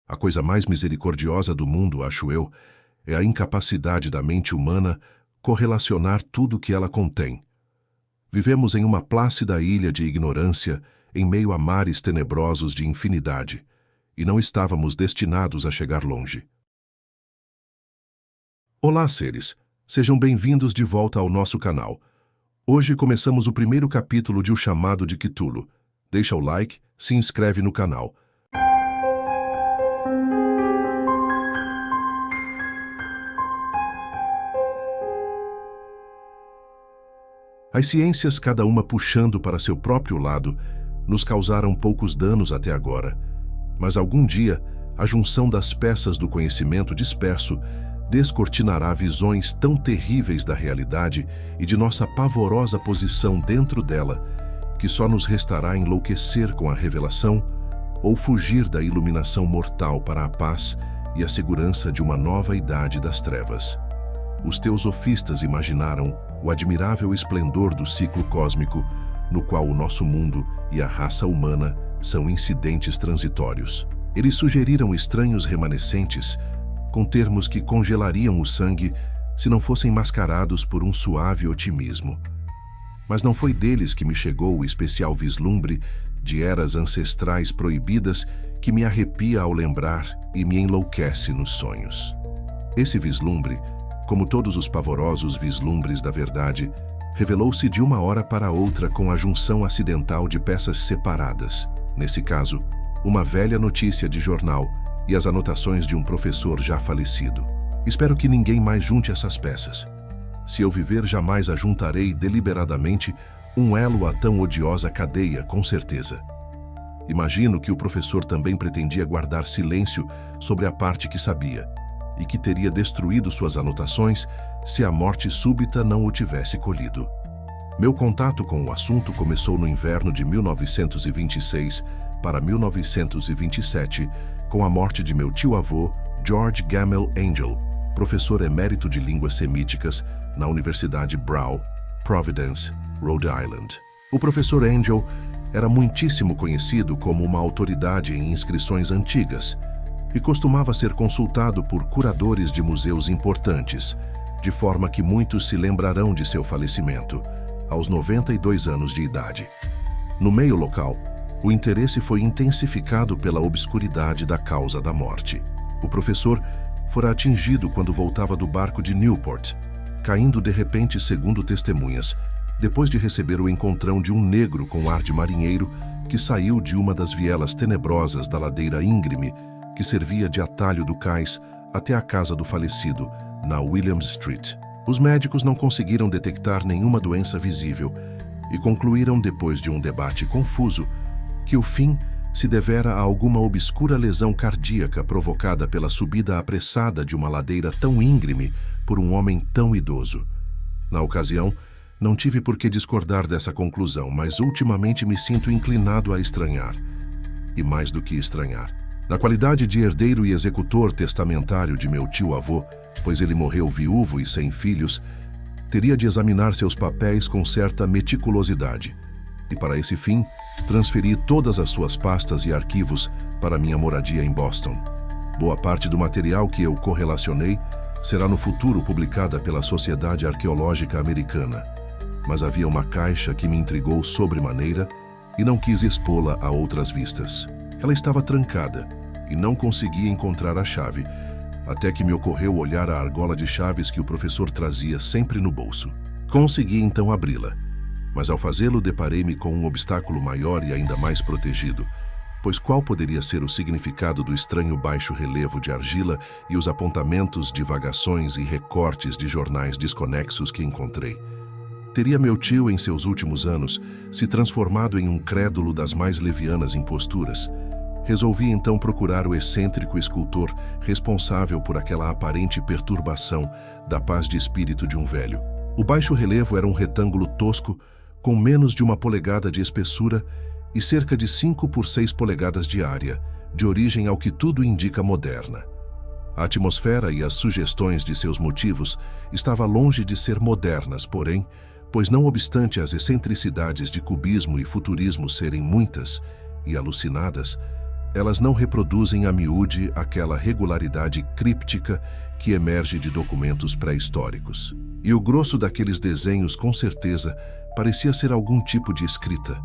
A coisa mais misericordiosa do mundo, acho eu, é a incapacidade da mente humana correlacionar tudo que ela contém. Vivemos em uma plácida ilha de ignorância, em meio a mares tenebrosos de infinidade, e não estávamos destinados a chegar longe. Olá, seres! Sejam bem-vindos de volta ao nosso canal. Hoje começamos o primeiro capítulo de O Chamado de Cthulhu. Deixa o like, se inscreve no canal. As ciências, cada uma puxando para seu próprio lado, nos causaram poucos danos até agora. Mas algum dia, a junção das peças do conhecimento disperso descortinará visões tão terríveis da realidade e de nossa pavorosa posição dentro dela, que só nos restará enlouquecer com a revelação ou fugir da iluminação mortal para a paz e a segurança de uma nova idade das trevas. Os teosofistas imaginaram o admirável esplendor do ciclo cósmico, no qual o nosso mundo e a raça humana são incidentes transitórios. Eles sugeriram estranhos remanescentes, com termos que congelariam o sangue se não fossem mascarados por um suave otimismo. Mas não foi deles que me chegou o especial vislumbre de eras ancestrais proibidas que me arrepia ao lembrar e me enlouquece nos sonhos. Esse vislumbre, como todos os pavorosos vislumbres da verdade, revelou-se de uma hora para outra com a junção acidental de peças separadas. Nesse caso, uma velha notícia de jornal e as anotações de um professor já falecido. Espero que ninguém mais junte essas peças. Se eu viver, jamais ajuntarei deliberadamente um elo a tão odiosa cadeia, com certeza. Imagino que o professor também pretendia guardar silêncio sobre a parte que sabia, e que teria destruído suas anotações se a morte súbita não o tivesse colhido. Meu contato com o assunto começou no inverno de 1926 para 1927, com a morte de meu tio-avô, George Gamel Angel, professor emérito de línguas semíticas na Universidade Brown, Providence, Rhode Island. O professor Angel era muitíssimo conhecido como uma autoridade em inscrições antigas e costumava ser consultado por curadores de museus importantes, de forma que muitos se lembrarão de seu falecimento, aos 92 anos de idade. No meio local, o interesse foi intensificado pela obscuridade da causa da morte. O professor fora atingido quando voltava do barco de Newport, caindo de repente, segundo testemunhas, depois de receber o encontrão de um negro com ar de marinheiro que saiu de uma das vielas tenebrosas da ladeira íngreme que servia de atalho do cais até a casa do falecido, na Williams Street. Os médicos não conseguiram detectar nenhuma doença visível e concluíram, depois de um debate confuso, que o fim se devera a alguma obscura lesão cardíaca provocada pela subida apressada de uma ladeira tão íngreme por um homem tão idoso. Na ocasião, não tive por que discordar dessa conclusão, mas ultimamente me sinto inclinado a estranhar. E mais do que estranhar, na qualidade de herdeiro e executor testamentário de meu tio-avô, pois ele morreu viúvo e sem filhos, teria de examinar seus papéis com certa meticulosidade. E para esse fim, transferi todas as suas pastas e arquivos para minha moradia em Boston. Boa parte do material que eu correlacionei será no futuro publicada pela Sociedade Arqueológica Americana. Mas havia uma caixa que me intrigou sobremaneira e não quis expô-la a outras vistas. Ela estava trancada e não conseguia encontrar a chave, até que me ocorreu olhar a argola de chaves que o professor trazia sempre no bolso. Consegui então abri-la, mas ao fazê-lo deparei-me com um obstáculo maior e ainda mais protegido, pois qual poderia ser o significado do estranho baixo relevo de argila e os apontamentos, divagações e recortes de jornais desconexos que encontrei? Teria meu tio, em seus últimos anos, se transformado em um crédulo das mais levianas imposturas? Resolvi então procurar o excêntrico escultor responsável por aquela aparente perturbação da paz de espírito de um velho. O baixo relevo era um retângulo tosco, com menos de 1 polegada de espessura e cerca de 5 por 6 polegadas de área, de origem ao que tudo indica moderna. A atmosfera e as sugestões de seus motivos estavam longe de ser modernas, porém, pois não obstante as excentricidades de cubismo e futurismo serem muitas e alucinadas, elas não reproduzem a miúde aquela regularidade críptica que emerge de documentos pré-históricos. E o grosso daqueles desenhos, com certeza, parecia ser algum tipo de escrita.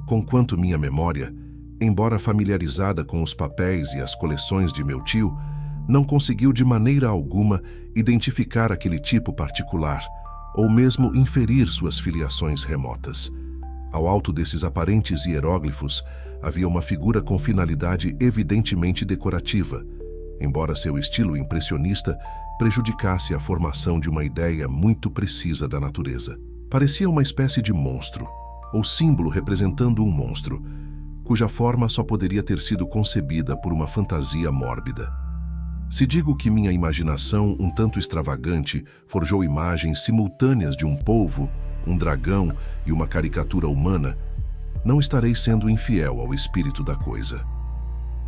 Conquanto minha memória, embora familiarizada com os papéis e as coleções de meu tio, não conseguiu de maneira alguma identificar aquele tipo particular, ou mesmo inferir suas filiações remotas. Ao alto desses aparentes hieróglifos, havia uma figura com finalidade evidentemente decorativa, embora seu estilo impressionista prejudicasse a formação de uma ideia muito precisa da natureza. Parecia uma espécie de monstro, ou símbolo representando um monstro, cuja forma só poderia ter sido concebida por uma fantasia mórbida. Se digo que minha imaginação, um tanto extravagante, forjou imagens simultâneas de um polvo, um dragão e uma caricatura humana, não estarei sendo infiel ao espírito da coisa.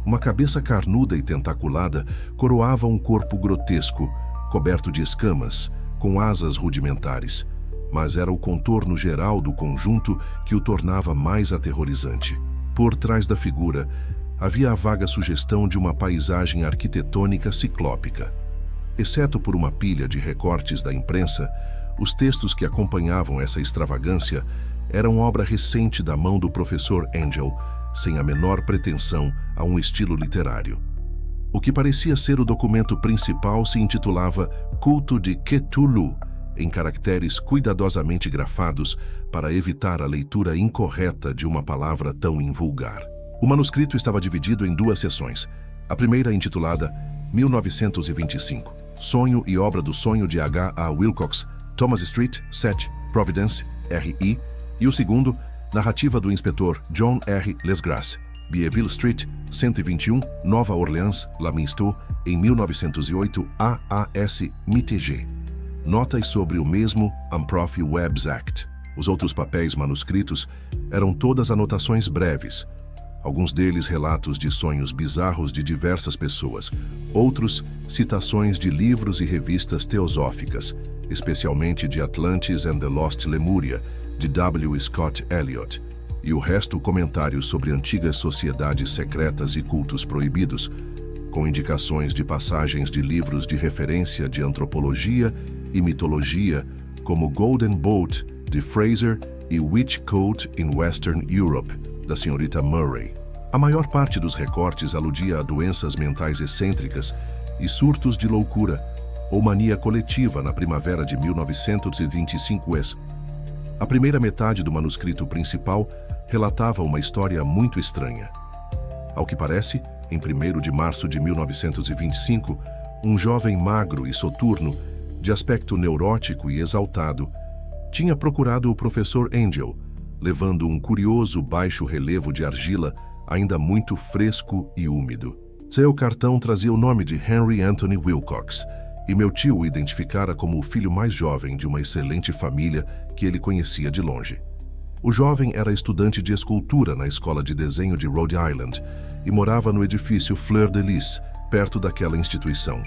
Uma cabeça carnuda e tentaculada coroava um corpo grotesco, coberto de escamas, com asas rudimentares, mas era o contorno geral do conjunto que o tornava mais aterrorizante. Por trás da figura, havia a vaga sugestão de uma paisagem arquitetônica ciclópica. Exceto por uma pilha de recortes da imprensa, os textos que acompanhavam essa extravagância eram obra recente da mão do professor Angel, sem a menor pretensão a um estilo literário. O que parecia ser o documento principal se intitulava Culto de Cthulhu, em caracteres cuidadosamente grafados para evitar a leitura incorreta de uma palavra tão invulgar. O manuscrito estava dividido em duas seções. A primeira, intitulada 1925, Sonho e Obra do Sonho de H.A. Wilcox, Thomas Street, 7, Providence, R.I., e o segundo, Narrativa do Inspetor John R. Lesgrasse, Bieville Street, 121, Nova Orleans, Lamisto, em 1908, A.A.S. MITG. Notas sobre o mesmo Amprof Webbs Act. Os outros papéis manuscritos eram todas anotações breves, alguns deles relatos de sonhos bizarros de diversas pessoas, outros citações de livros e revistas teosóficas, especialmente de Atlantis and the Lost Lemuria, de W. Scott Elliot, e o resto comentários sobre antigas sociedades secretas e cultos proibidos, com indicações de passagens de livros de referência de antropologia e mitologia, como Golden Boat, de Fraser, e Witch Coat in Western Europe, da senhorita Murray. A maior parte dos recortes aludia a doenças mentais excêntricas e surtos de loucura ou mania coletiva na primavera de 1925. A primeira metade do manuscrito principal relatava uma história muito estranha. Ao que parece, em 1º de março de 1925, um jovem magro e soturno, de aspecto neurótico e exaltado, tinha procurado o professor Angel, levando um curioso baixo relevo de argila ainda muito fresco e úmido. Seu cartão trazia o nome de Henry Anthony Wilcox, e meu tio o identificara como o filho mais jovem de uma excelente família que ele conhecia de longe. O jovem era estudante de escultura na escola de desenho de Rhode Island e morava no edifício Fleur de Lis, perto daquela instituição.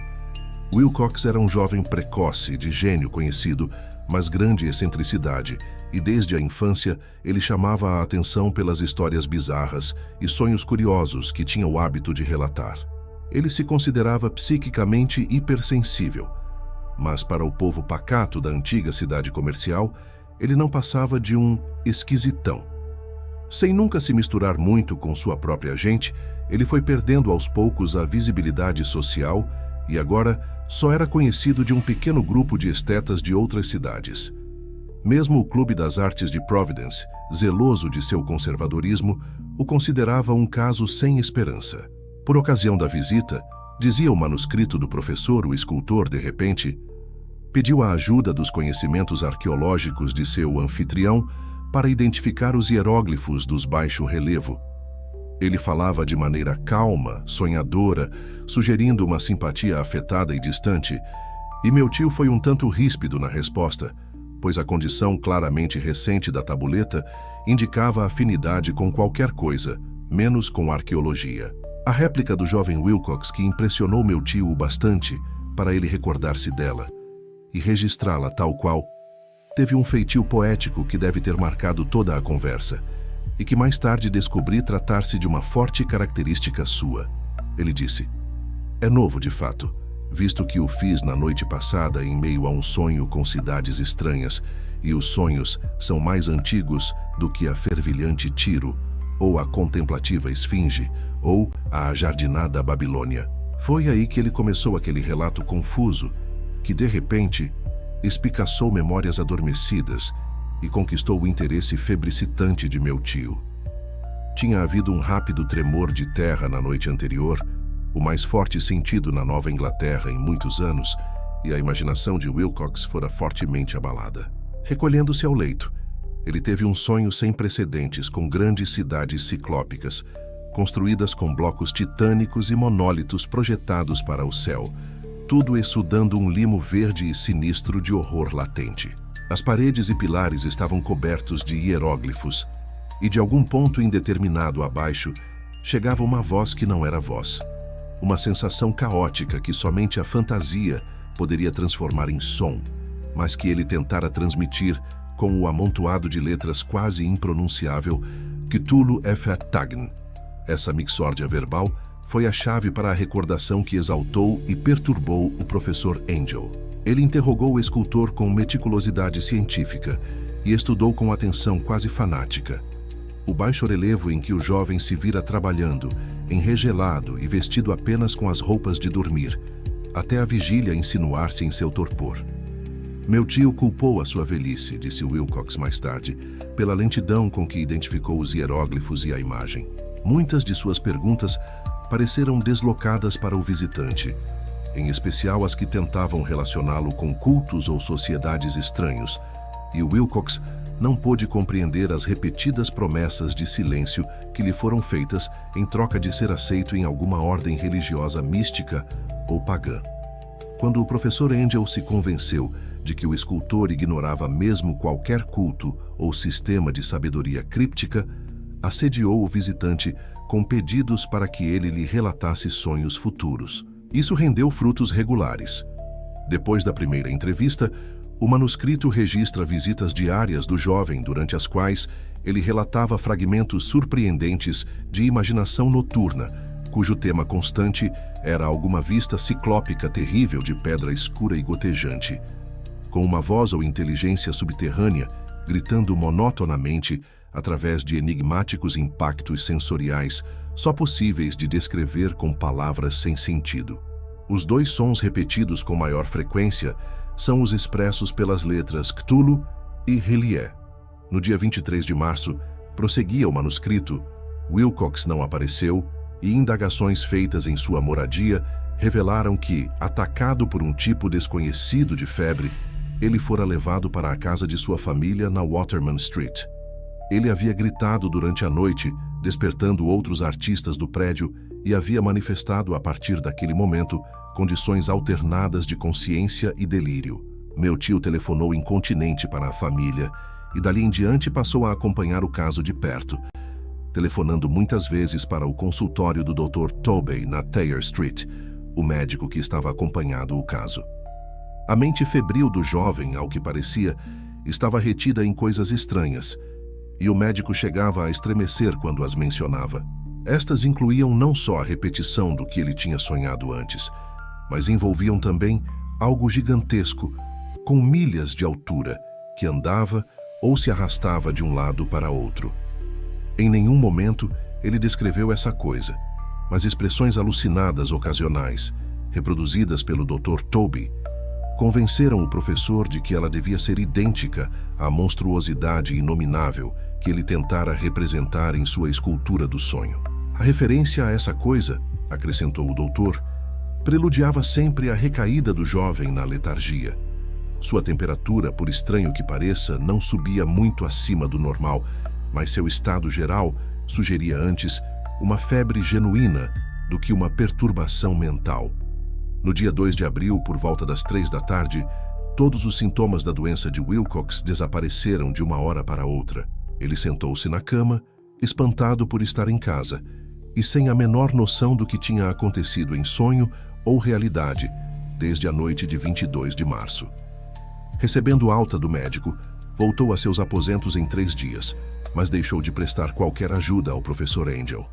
Wilcox era um jovem precoce, de gênio conhecido, mas grande excentricidade, e desde a infância ele chamava a atenção pelas histórias bizarras e sonhos curiosos que tinha o hábito de relatar. Ele se considerava psiquicamente hipersensível, mas para o povo pacato da antiga cidade comercial, ele não passava de um esquisitão. Sem nunca se misturar muito com sua própria gente, ele foi perdendo aos poucos a visibilidade social e agora só era conhecido de um pequeno grupo de estetas de outras cidades. Mesmo o Clube das Artes de Providence, zeloso de seu conservadorismo, o considerava um caso sem esperança. Por ocasião da visita, dizia o manuscrito do professor, o escultor, de repente, pediu a ajuda dos conhecimentos arqueológicos de seu anfitrião para identificar os hieróglifos dos baixo relevo. Ele falava de maneira calma, sonhadora, sugerindo uma simpatia afetada e distante, e meu tio foi um tanto ríspido na resposta, pois a condição claramente recente da tabuleta indicava afinidade com qualquer coisa, menos com arqueologia. A réplica do jovem Wilcox que impressionou meu tio o bastante para ele recordar-se dela e registrá-la tal qual, teve um feitio poético que deve ter marcado toda a conversa, e que mais tarde descobri tratar-se de uma forte característica sua. Ele disse: "É novo de fato, visto que o fiz na noite passada em meio a um sonho com cidades estranhas, e os sonhos são mais antigos do que a fervilhante Tiro, ou a contemplativa Esfinge, ou a ajardinada Babilônia." Foi aí que ele começou aquele relato confuso, que de repente espicaçou memórias adormecidas e conquistou o interesse febricitante de meu tio. Tinha havido um rápido tremor de terra na noite anterior, o mais forte sentido na Nova Inglaterra em muitos anos, e a imaginação de Wilcox fora fortemente abalada. Recolhendo-se ao leito, ele teve um sonho sem precedentes com grandes cidades ciclópicas, construídas com blocos titânicos e monólitos projetados para o céu, tudo exudando um limo verde e sinistro de horror latente. As paredes e pilares estavam cobertos de hieróglifos, e de algum ponto indeterminado abaixo chegava uma voz que não era voz. Uma sensação caótica que somente a fantasia poderia transformar em som, mas que ele tentara transmitir com o amontoado de letras quase impronunciável Cthulhu Tagn. Essa mixórdia verbal foi a chave para a recordação que exaltou e perturbou o professor Angel. Ele interrogou o escultor com meticulosidade científica e estudou com atenção quase fanática o baixo relevo em que o jovem se vira trabalhando, enregelado e vestido apenas com as roupas de dormir, até a vigília insinuar-se em seu torpor. "Meu tio culpou a sua velhice", disse Wilcox mais tarde, pela lentidão com que identificou os hieróglifos e a imagem. Muitas de suas perguntas pareceram deslocadas para o visitante, em especial as que tentavam relacioná-lo com cultos ou sociedades estranhos, e Wilcox não pôde compreender as repetidas promessas de silêncio que lhe foram feitas em troca de ser aceito em alguma ordem religiosa mística ou pagã. Quando o professor Angel se convenceu de que o escultor ignorava mesmo qualquer culto ou sistema de sabedoria críptica, assediou o visitante com pedidos para que ele lhe relatasse sonhos futuros. Isso rendeu frutos regulares. Depois da primeira entrevista, o manuscrito registra visitas diárias do jovem durante as quais ele relatava fragmentos surpreendentes de imaginação noturna, cujo tema constante era alguma vista ciclópica terrível de pedra escura e gotejante. Com uma voz ou inteligência subterrânea, gritando monotonamente através de enigmáticos impactos sensoriais só possíveis de descrever com palavras sem sentido. Os dois sons repetidos com maior frequência são os expressos pelas letras Cthulhu e Relie. No dia 23 de março, prosseguia o manuscrito, Wilcox não apareceu e indagações feitas em sua moradia revelaram que, atacado por um tipo desconhecido de febre, ele fora levado para a casa de sua família na Waterman Street. Ele havia gritado durante a noite, despertando outros artistas do prédio, e havia manifestado a partir daquele momento condições alternadas de consciência e delírio. Meu tio telefonou incontinente para a família e dali em diante passou a acompanhar o caso de perto, telefonando muitas vezes para o consultório do Dr. Tobey na Thayer Street, o médico que estava acompanhando o caso. A mente febril do jovem, ao que parecia, estava retida em coisas estranhas, e o médico chegava a estremecer quando as mencionava. Estas incluíam não só a repetição do que ele tinha sonhado antes, mas envolviam também algo gigantesco, com milhas de altura, que andava ou se arrastava de um lado para outro. Em nenhum momento ele descreveu essa coisa, mas expressões alucinadas ocasionais, reproduzidas pelo Dr. Tobey, convenceram o professor de que ela devia ser idêntica à monstruosidade inominável que ele tentara representar em sua escultura do sonho. A referência a essa coisa, acrescentou o doutor, preludiava sempre a recaída do jovem na letargia. Sua temperatura, por estranho que pareça, não subia muito acima do normal, mas seu estado geral sugeria antes uma febre genuína do que uma perturbação mental. No dia 2 de abril, por volta das 3 da tarde, todos os sintomas da doença de Wilcox desapareceram de uma hora para outra. Ele sentou-se na cama, espantado por estar em casa, e sem a menor noção do que tinha acontecido em sonho ou realidade, desde a noite de 22 de março. Recebendo alta do médico, Voltou a seus aposentos em 3 dias, mas deixou de prestar qualquer ajuda ao professor Angel.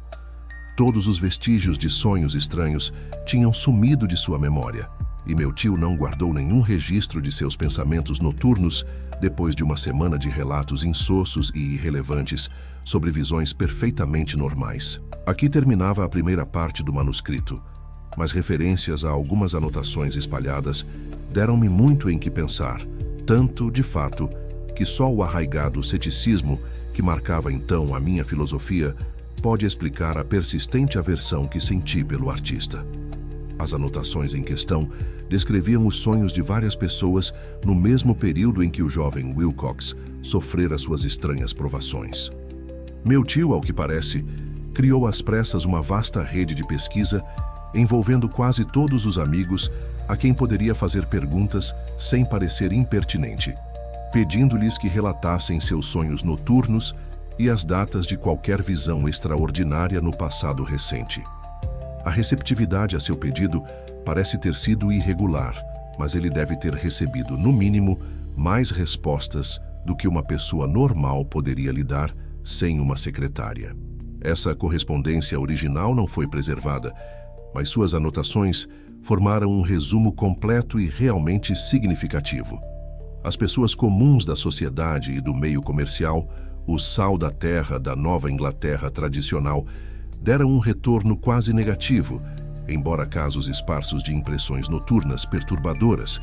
Todos os vestígios de sonhos estranhos tinham sumido de sua memória, e meu tio não guardou nenhum registro de seus pensamentos noturnos depois de uma semana de relatos insossos e irrelevantes sobre visões perfeitamente normais. Aqui terminava a primeira parte do manuscrito, mas referências a algumas anotações espalhadas deram-me muito em que pensar, tanto, de fato, que só o arraigado ceticismo que marcava então a minha filosofia pode explicar a persistente aversão que senti pelo artista. As anotações em questão descreviam os sonhos de várias pessoas no mesmo período em que o jovem Wilcox sofrera suas estranhas provações. Meu tio, ao que parece, criou às pressas uma vasta rede de pesquisa envolvendo quase todos os amigos a quem poderia fazer perguntas sem parecer impertinente, pedindo-lhes que relatassem seus sonhos noturnos e as datas de qualquer visão extraordinária no passado recente. A receptividade a seu pedido parece ter sido irregular, mas ele deve ter recebido, no mínimo, mais respostas do que uma pessoa normal poderia lhe dar sem uma secretária. Essa correspondência original não foi preservada, mas suas anotações formaram um resumo completo e realmente significativo. As pessoas comuns da sociedade e do meio comercial, o sal da terra da Nova Inglaterra tradicional, deram um retorno quase negativo, embora casos esparsos de impressões noturnas perturbadoras,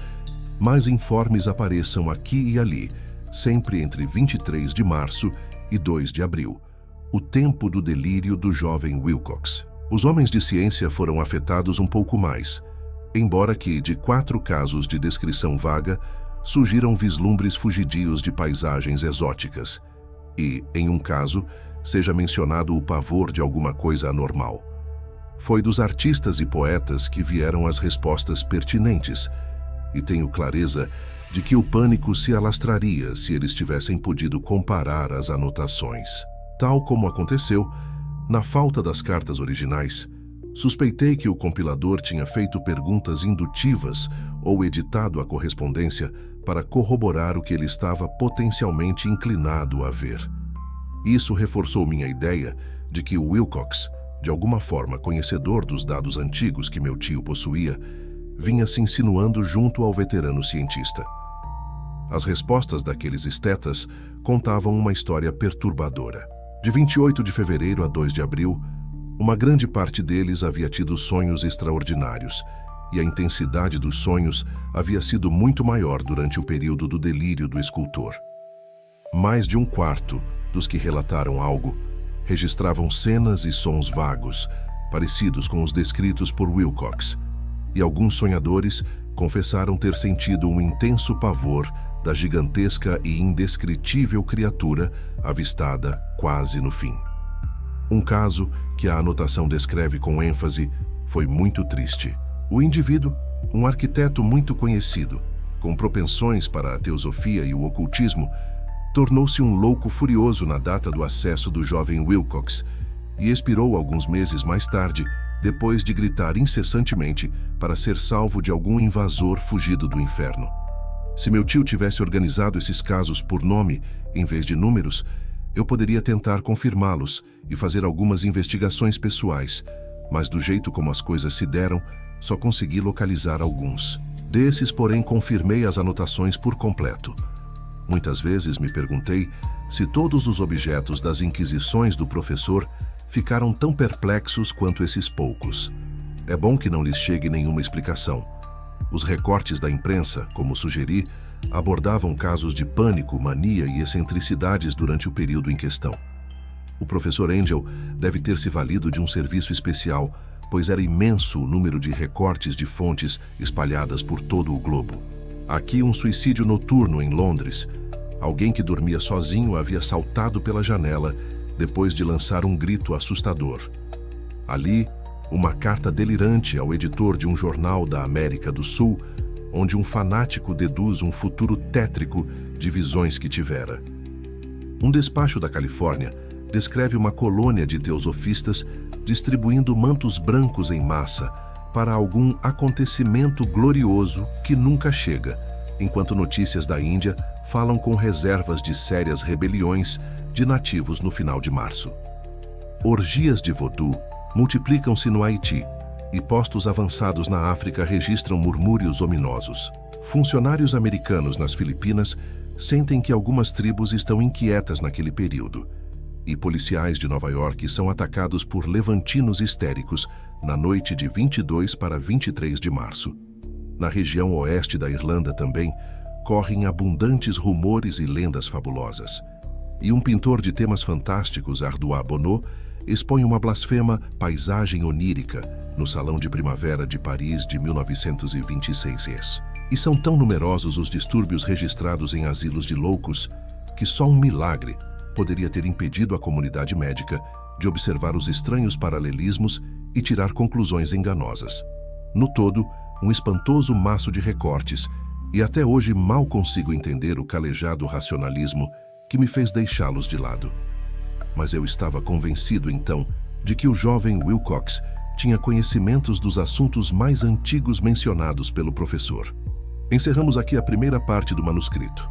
mais informes apareçam aqui e ali, sempre entre 23 de março e 2 de abril, o tempo do delírio do jovem Wilcox. Os homens de ciência foram afetados um pouco mais, embora que, de 4 casos de descrição vaga, surgiram vislumbres fugidios de paisagens exóticas, e, em um caso, seja mencionado o pavor de alguma coisa anormal. Foi dos artistas e poetas que vieram as respostas pertinentes, e tenho clareza de que o pânico se alastraria se eles tivessem podido comparar as anotações. Tal como aconteceu, na falta das cartas originais, suspeitei que o compilador tinha feito perguntas indutivas ou editado a correspondência para corroborar o que ele estava potencialmente inclinado a ver. Isso reforçou minha ideia de que o Wilcox, de alguma forma conhecedor dos dados antigos que meu tio possuía, vinha se insinuando junto ao veterano cientista. As respostas daqueles estetas contavam uma história perturbadora. De 28 de fevereiro a 2 de abril, uma grande parte deles havia tido sonhos extraordinários, e a intensidade dos sonhos havia sido muito maior durante o período do delírio do escultor. Mais de 1/4 dos que relataram algo registravam cenas e sons vagos, parecidos com os descritos por Wilcox, e alguns sonhadores confessaram ter sentido um intenso pavor da gigantesca e indescritível criatura avistada quase no fim. Um caso que a anotação descreve com ênfase foi muito triste. O indivíduo, um arquiteto muito conhecido, com propensões para a teosofia e o ocultismo, tornou-se um louco furioso na data do acesso do jovem Wilcox e expirou alguns meses mais tarde, depois de gritar incessantemente para ser salvo de algum invasor fugido do inferno. Se meu tio tivesse organizado esses casos por nome, em vez de números, eu poderia tentar confirmá-los e fazer algumas investigações pessoais, mas do jeito como as coisas se deram, só consegui localizar alguns. Desses, porém, confirmei as anotações por completo. Muitas vezes me perguntei se todos os objetos das inquisições do professor ficaram tão perplexos quanto esses poucos. É bom que não lhes chegue nenhuma explicação. Os recortes da imprensa, como sugeri, abordavam casos de pânico, mania e excentricidades durante o período em questão. O professor Angel deve ter se valido de um serviço especial, pois era imenso o número de recortes de fontes espalhadas por todo o globo. Aqui um suicídio noturno em Londres. Alguém que dormia sozinho havia saltado pela janela depois de lançar um grito assustador. Ali, uma carta delirante ao editor de um jornal da América do Sul, onde um fanático deduz um futuro tétrico de visões que tivera. Um despacho da Califórnia descreve uma colônia de teosofistas distribuindo mantos brancos em massa para algum acontecimento glorioso que nunca chega, enquanto notícias da Índia falam com reservas de sérias rebeliões de nativos no final de março. Orgias de voodoo multiplicam-se no Haiti e postos avançados na África registram murmúrios ominosos. Funcionários americanos nas Filipinas sentem que algumas tribos estão inquietas naquele período, e policiais de Nova York são atacados por levantinos histéricos na noite de 22 para 23 de março. Na região oeste da Irlanda também correm abundantes rumores e lendas fabulosas. E um pintor de temas fantásticos, Ardois Bonneau, expõe uma blasfema paisagem onírica no Salão de Primavera de Paris de 1926. E são tão numerosos os distúrbios registrados em asilos de loucos que só um milagre poderia ter impedido a comunidade médica de observar os estranhos paralelismos e tirar conclusões enganosas. No todo, um espantoso maço de recortes, e até hoje mal consigo entender o calejado racionalismo que me fez deixá-los de lado. Mas eu estava convencido então de que o jovem Wilcox tinha conhecimentos dos assuntos mais antigos mencionados pelo professor. Encerramos aqui a primeira parte do manuscrito.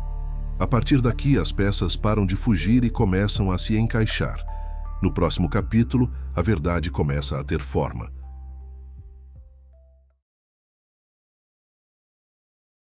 A partir daqui, as peças param de fugir e começam a se encaixar. No próximo capítulo, a verdade começa a ter forma.